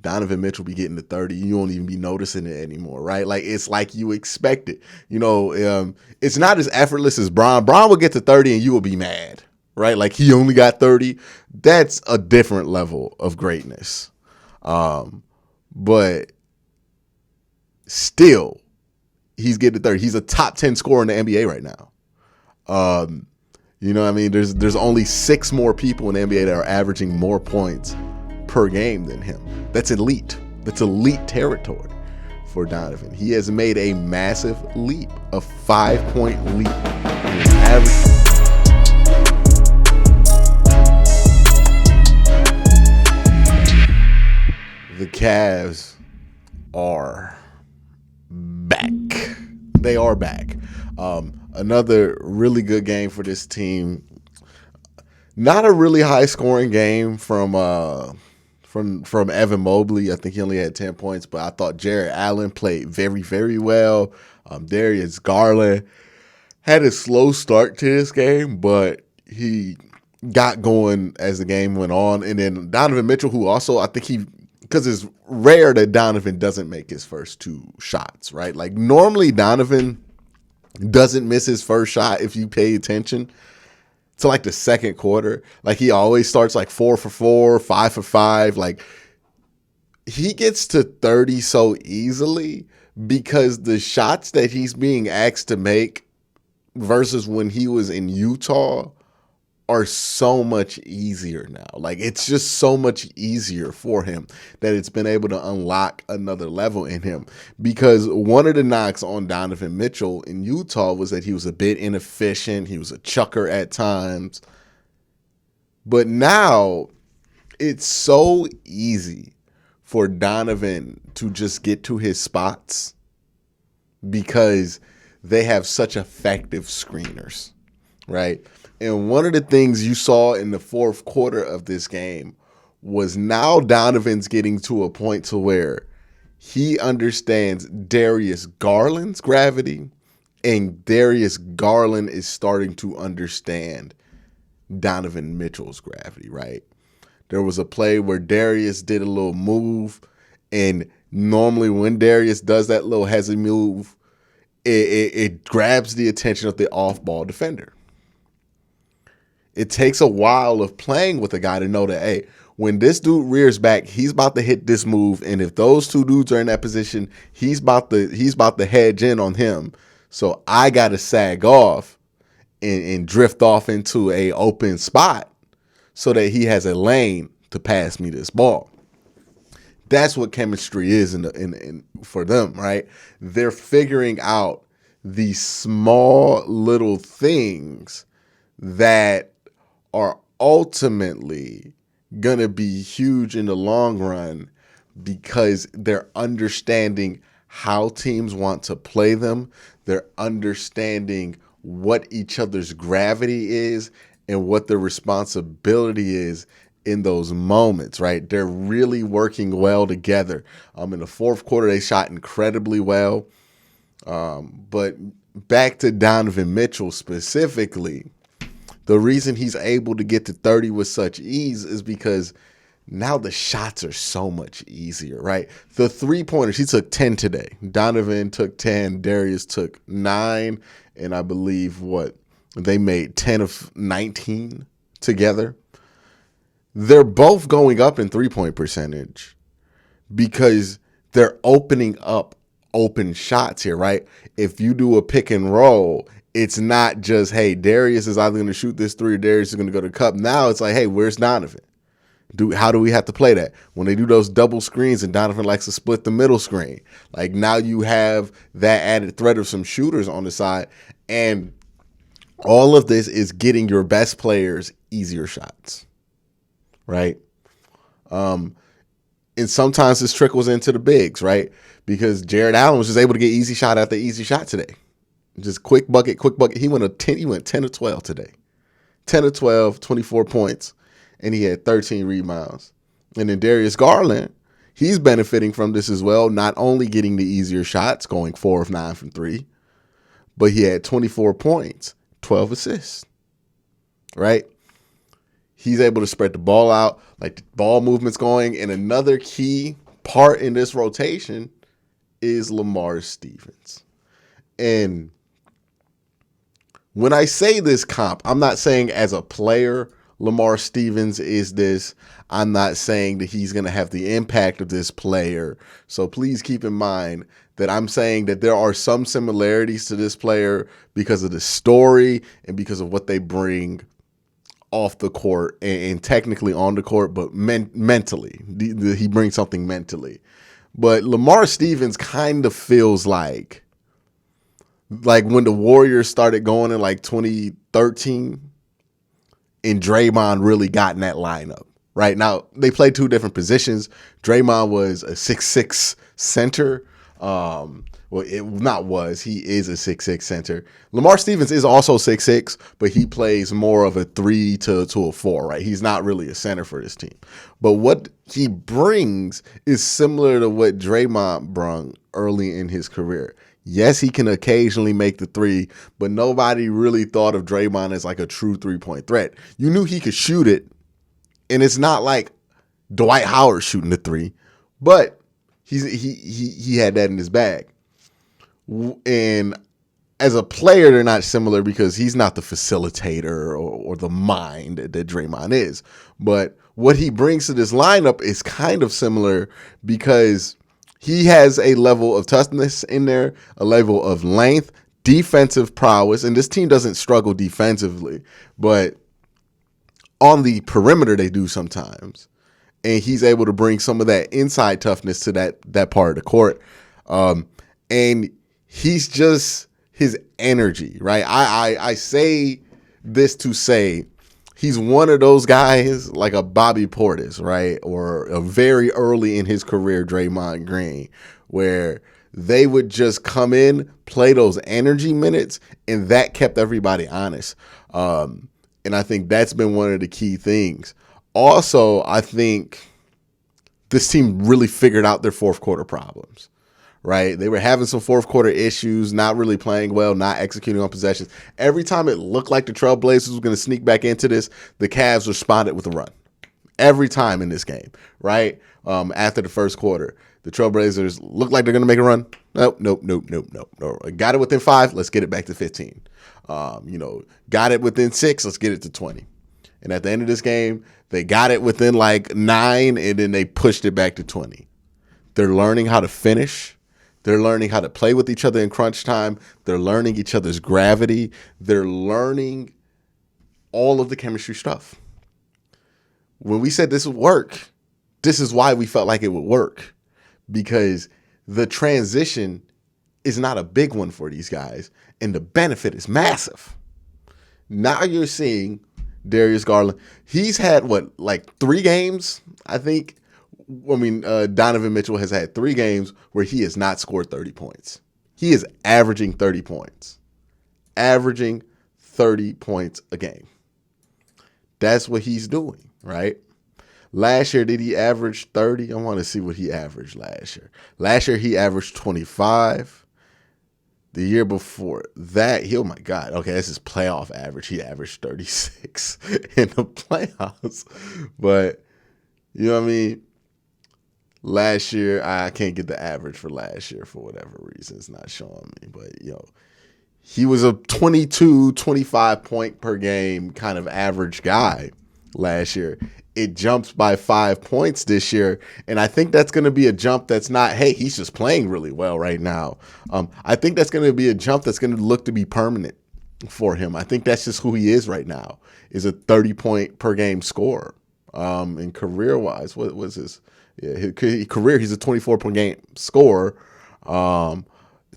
Donovan Mitchell be getting to 30. You won't even be noticing it anymore, right? Like, it's like you expect it. It's not as effortless as Bron. Bron will get to 30 and you will be mad, right? Like, he only got 30. That's a different level of greatness. But still, he's getting to 30. He's a top 10 scorer in the NBA right now. You know what I mean? There's only 6 more people in the NBA that are averaging more points per game than him. That's elite. That's elite territory for Donovan. He has made a massive leap, a 5-point leap in his average. The Cavs are back. They are back. Another really good game for this team. Not a really high scoring game from Evan Mobley. I think he only had 10 points, but I thought Jarrett Allen played very, very well. Darius Garland had a slow start to this game, but he got going as the game went on. And then Donovan Mitchell, who also, I think because it's rare that Donovan doesn't make his first 2 shots, right? Like, normally Donovan doesn't miss his first shot if you pay attention to like the second quarter. Like, he always starts like 4 for 4, 5 for 5. Like, he gets to 30 so easily because the shots that he's being asked to make versus when he was in Utah are so much easier now. Like, it's just so much easier for him that it's been able to unlock another level in him. Because one of the knocks on Donovan Mitchell in Utah was that he was a bit inefficient. He was a chucker at times. But now it's so easy for Donovan to just get to his spots because they have such effective screeners, right? And one of the things you saw in the fourth quarter of this game was now Donovan's getting to a point to where he understands Darius Garland's gravity, and Darius Garland is starting to understand Donovan Mitchell's gravity, right? There was a play where Darius did a little move, and normally when Darius does that little hezzy move, it grabs the attention of the off-ball defender. It takes a while of playing with a guy to know that, hey, when this dude rears back, he's about to hit this move, and if those 2 dudes are in that position, he's about to hedge in on him. So I got to sag off and drift off into a open spot so that he has a lane to pass me this ball. That's what chemistry is in for them, right? They're figuring out these small little things that are ultimately going to be huge in the long run because they're understanding how teams want to play them. They're understanding what each other's gravity is and what their responsibility is in those moments, right? They're really working well together. In the fourth quarter, they shot incredibly well. But back to Donovan Mitchell specifically, the reason he's able to get to 30 with such ease is because now the shots are so much easier, right? The 3-pointers, he took 10 today. Donovan took 10, Darius took 9, and I believe they made 10 of 19 together. They're both going up in 3-point percentage because they're opening up open shots here, right? If you do a pick and roll, it's not just, hey, Darius is either going to shoot this 3 or Darius is going to go to the cup. Now it's like, hey, where's Donovan? How do we have to play that? When they do those double screens and Donovan likes to split the middle screen, like now you have that added threat of some shooters on the side. And all of this is getting your best players easier shots, right? And sometimes this trickles into the bigs, right? Because Jarrett Allen was just able to get easy shot after easy shot today. Just quick bucket. He went 10 of 12 today. 10 of 12, 24 points, and he had 13 rebounds. And then Darius Garland, he's benefiting from this as well, not only getting the easier shots, going 4 of 9 from 3, but he had 24 points, 12 assists, right? He's able to spread the ball out, like the ball movement's going. And another key part in this rotation is Lamar Stevens. And when I say this comp, I'm not saying as a player, Lamar Stevens is this. I'm not saying that he's going to have the impact of this player. So please keep in mind that I'm saying that there are some similarities to this player because of the story and because of what they bring off the court and technically on the court, but mentally. He brings something mentally. But Lamar Stevens kind of feels like when the Warriors started going in like 2013 and Draymond really got in that lineup. Right now, they played two different positions. Draymond was a 6'6" center. He is a 6'6" center. Lamar Stevens is also 6'6", but he plays more of a 3 to a 4, right? He's not really a center for this team. But what he brings is similar to what Draymond brung early in his career. Yes, he can occasionally make the three, but nobody really thought of Draymond as like a true three-point threat. You knew he could shoot it, and it's not like Dwight Howard shooting the three, but he had that in his bag. And as a player, they're not similar because he's not the facilitator or the mind that Draymond is. But what he brings to this lineup is kind of similar because he has a level of toughness in there, a level of length, defensive prowess, and this team doesn't struggle defensively, but on the perimeter they do sometimes. And he's able to bring some of that inside toughness to that part of the court. And he's just his energy, right? I say this to say he's one of those guys like a Bobby Portis, right? Or a very early in his career Draymond Green, where they would just come in, play those energy minutes, and that kept everybody honest. And I think that's been one of the key things. Also, I think this team really figured out their fourth quarter problems, right? They were having some fourth quarter issues, not really playing well, not executing on possessions. Every time it looked like the Trailblazers were going to sneak back into this, the Cavs responded with a run. Every time in this game, right? After the first quarter, the Trailblazers looked like they're going to make a run. Nope. Got it within 5. Let's get it back to 15. Got it within 6. Let's get it to 20. And at the end of this game, they got it within like 9, and then they pushed it back to 20. They're learning how to finish. They're learning how to play with each other in crunch time. They're learning each other's gravity. They're learning all of the chemistry stuff. When we said this would work, this is why we felt like it would work, because the transition is not a big one for these guys, and the benefit is massive. Now you're seeing Darius Garland. He's had 3 games, I think. Donovan Mitchell has had 3 games where he has not scored 30 points. He is averaging 30 points. Averaging 30 points a game. That's what he's doing, right? Last year, did he average 30? I want to see what he averaged last year. Last year, he averaged 25. The year before that, oh my God. Okay, that's his playoff average. He averaged 36 in the playoffs. But, you know what I mean? Last year, I can't get the average for last year for whatever reason. It's not showing me. But, he was a 22, 25 point per game kind of average guy last year. It jumps by 5 points this year. And I think that's going to be a jump that's not, hey, he's just playing really well right now. I think that's going to be a jump that's going to look to be permanent for him. I think that's just who he is right now, is a 30 point per game scorer. And career wise, what was his? Yeah, his career, he's a 24 point game scorer.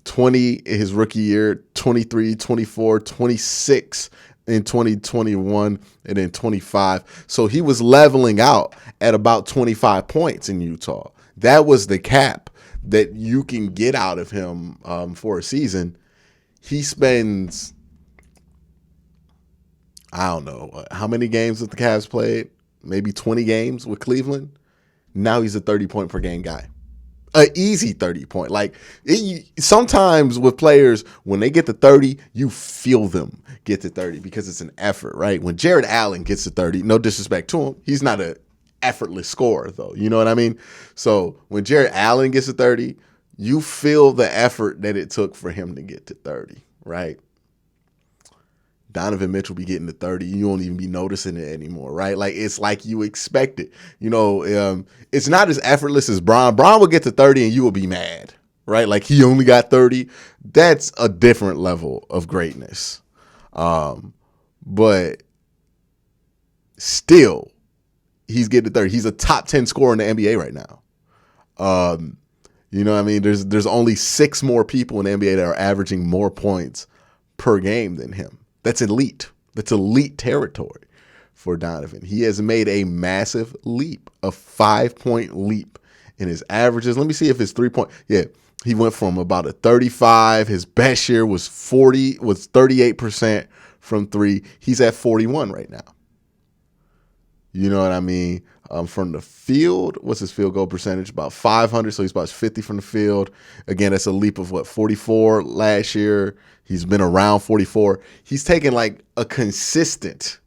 20 his rookie year, 23, 24, 26 in 2021, and then 25. So he was leveling out at about 25 points in Utah. That was the cap that you can get out of him for a season. He spends, I don't know, how many games have the Cavs played? Maybe 20 games with Cleveland. Now he's a 30 point per game guy. An easy 30 point. Sometimes with players, when they get to 30, you feel them get to 30 because it's an effort, right? When Jared Allen gets to 30, no disrespect to him, he's not an effortless scorer, though. You know what I mean? So when Jared Allen gets to 30, you feel the effort that it took for him to get to 30, right? Donovan Mitchell be getting to 30. You won't even be noticing it anymore, right? Like, it's like you expect it. You know, it's not as effortless as Bron. Bron will get to 30 and you will be mad, right? Like, he only got 30. That's a different level of greatness. But still, he's getting to 30. He's a top 10 scorer in the NBA right now. You know what I mean? There's only 6 more people in the NBA that are averaging more points per game than him. That's elite. That's elite territory for Donovan. He has made a massive leap, a 5-point leap in his averages. Let me see if his 3-point. Yeah, he went from about a 35. His best year was 38% from 3. He's at 41 right now. You know what I mean? From the field, what's his field goal percentage? About 500, so he's about 50 from the field. Again, that's a leap of 44 last year. He's been around 44. He's taken like a consistent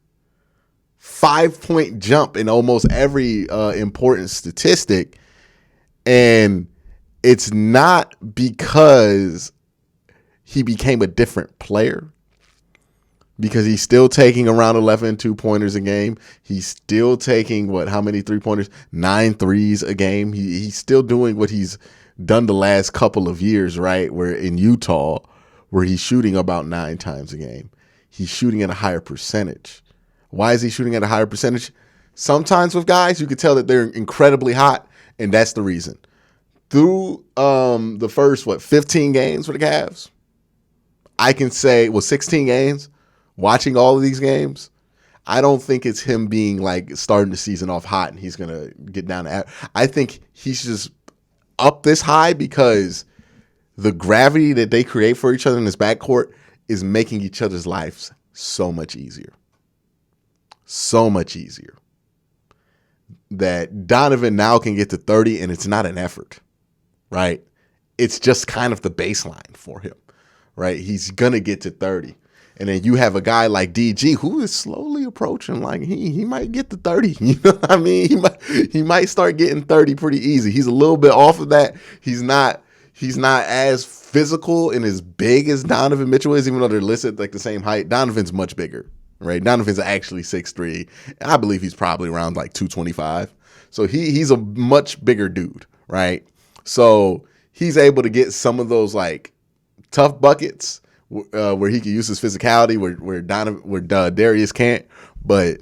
5-point jump in almost every important statistic. And it's not because he became a different player, because he's still taking around 11 2-pointers a game. He's still taking, how many 3-pointers? 9 threes a game. He's still doing what he's done the last couple of years, right? Where in Utah, where he's shooting about 9 times a game. He's shooting at a higher percentage. Why is he shooting at a higher percentage? Sometimes with guys, you can tell that they're incredibly hot, and that's the reason. Through the first, 15 games for the Cavs, I can say, 16 games, watching all of these games, I don't think it's him being like starting the season off hot and he's going to get down to I think he's just up this high because the gravity that they create for each other in this backcourt is making each other's lives so much easier. So much easier. That Donovan now can get to 30 and it's not an effort, right? It's just kind of the baseline for him, right? He's going to get to 30. And then you have a guy like DG who is slowly approaching, like he might get to 30. You know what I mean? He might start getting 30 pretty easy. He's a little bit off of that. He's not as physical and as big as Donovan Mitchell is, even though they're listed like the same height. Donovan's much bigger, right? Donovan's actually 6'3". I believe he's probably around like 225. So he's a much bigger dude, right? So he's able to get some of those like tough buckets where he can use his physicality, where Darius can't. But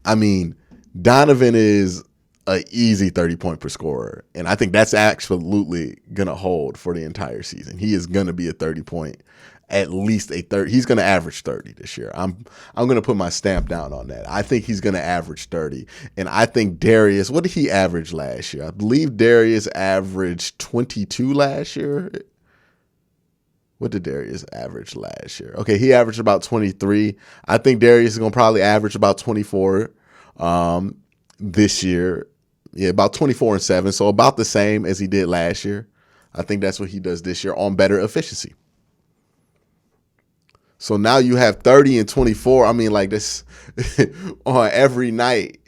I mean, Donovan is an easy 30-point per scorer, and I think that's absolutely gonna hold for the entire season. He is gonna be a 30-point, at least a 30. He's gonna average 30 this year. I'm gonna put my stamp down on that. I think he's gonna average 30, and I think Darius. What did he average last year? I believe Darius averaged 22 last year. What did Darius average last year? Okay, he averaged about 23. I think Darius is going to probably average about 24 this year. Yeah, about 24 and 7, so about the same as he did last year. I think that's what he does this year on better efficiency. So now you have 30 and 24. I mean, like this on every night,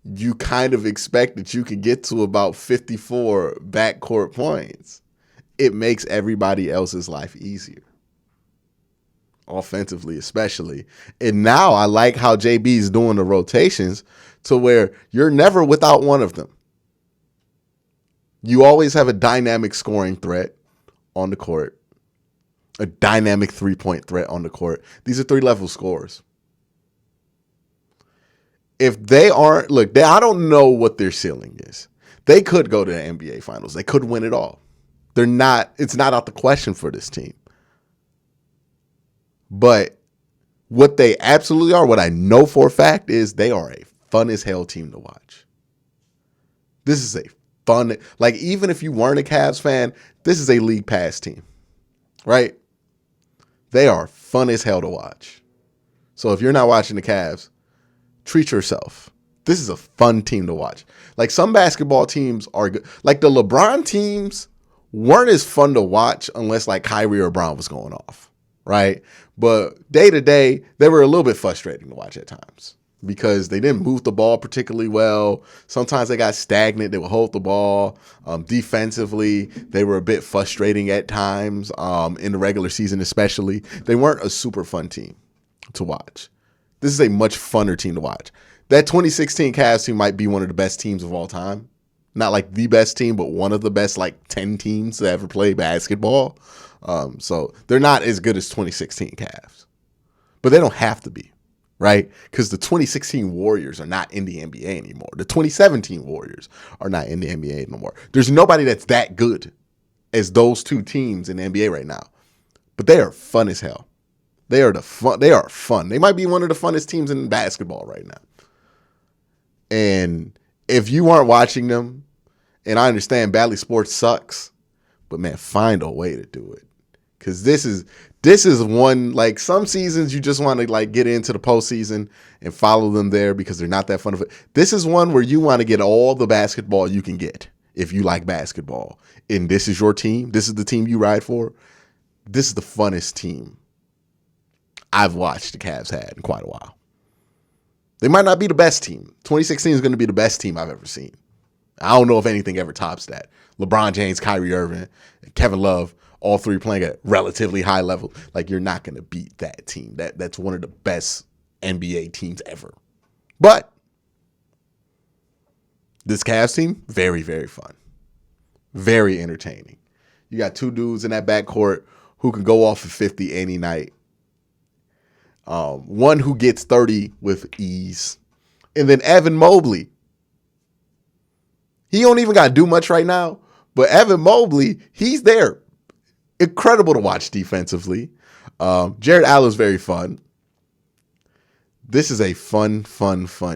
you kind of expect that you can get to about 54 backcourt points. It makes everybody else's life easier, offensively especially. And now I like how JB is doing the rotations to where you're never without one of them. You always have a dynamic scoring threat on the court, a dynamic 3-point threat on the court. These are 3-level scorers. If they aren't, I don't know what their ceiling is. They could go to the NBA Finals. They could win it all. It's not out the question for this team. But what they absolutely are, what I know for a fact is they are a fun as hell team to watch. This is a fun, like even if you weren't a Cavs fan, this is a league pass team, right? They are fun as hell to watch. So if you're not watching the Cavs, treat yourself. This is a fun team to watch. Like some basketball teams are good. Like the LeBron teams weren't as fun to watch unless like Kyrie or Brown was going off, right? But day to day, they were a little bit frustrating to watch at times. because they didn't move the ball particularly well. Sometimes they got stagnant. They would hold the ball. Defensively, they were a bit frustrating at times, in the regular season especially. They weren't a super fun team to watch. This is a much funner team to watch. That 2016 Cavs team might be one of the best teams of all time. Not like the best team, but one of the best 10 teams to ever play basketball. So they're not as good as 2016 Cavs. But they don't have to be, right? Because the 2016 Warriors are not in the NBA anymore. The 2017 Warriors are not in the NBA anymore. There's nobody that's that good as those two teams in the NBA right now. But they are fun as hell. They are fun. They might be one of the funnest teams in basketball right now. And if you aren't watching them, and I understand Bally Sports sucks, but man, find a way to do it. Because this is one, some seasons you just want to get into the postseason and follow them there because they're not that fun of it. This is one where you want to get all the basketball you can get if you like basketball. And this is your team. This is the team you ride for. This is the funnest team I've watched the Cavs had in quite a while. They might not be the best team. 2016 is going to be the best team I've ever seen. I don't know if anything ever tops that. LeBron James, Kyrie Irving, Kevin Love, all three playing at relatively high level. You're not going to beat that team. That's one of the best NBA teams ever. But this Cavs team, very, very fun. Very entertaining. You got two dudes in that backcourt who can go off of 50 any night. One who gets 30 with ease. And then Evan Mobley. He don't even got to do much right now. But Evan Mobley, he's there. Incredible to watch defensively. Jareett Allen's very fun. This is a fun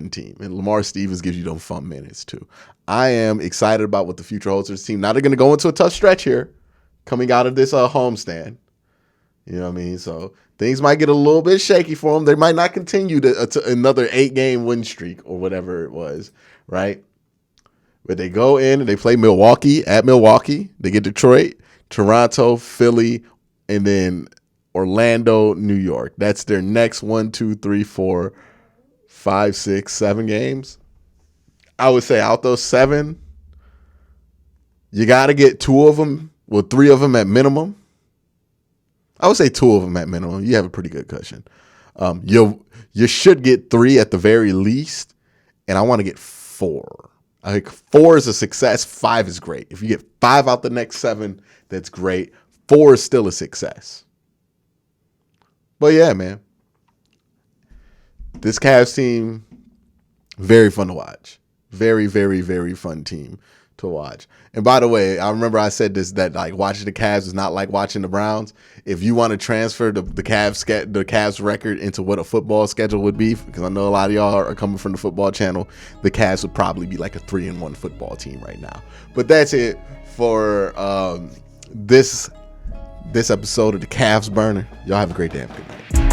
team. And Lamar Stevens gives you those fun minutes too. I am excited about what the future holds for this team. Now they're going to go into a tough stretch here coming out of this homestand. You know what I mean? So things might get a little bit shaky for them. They might not continue to another 8-game win streak or whatever it was, right? But they go in and they play Milwaukee at Milwaukee. They get Detroit, Toronto, Philly, and then Orlando, New York. That's their next 1, 2, 3, 4, 5, 6, 7 games. I would say out those 7, you got to get 2 of them, 3 of them at minimum. I would say 2 of them at minimum. You have a pretty good cushion. You should get 3 at the very least, and I want to get 4. I think 4 is a success. 5 is great. If you get 5 out the next 7, that's great. 4 is still a success. But yeah, man, this Cavs team, very fun to watch. Very, very, very fun team to watch. And by the way, I remember I said this, that watching the Cavs is not like watching the Browns. If you want to transfer the Cavs record into what a football schedule would be, because I know a lot of y'all are coming from the football channel, the Cavs would probably be like a 3-1 football team right now. But that's it for this episode of the Cavs Burner. Y'all have a great day. Have a good night.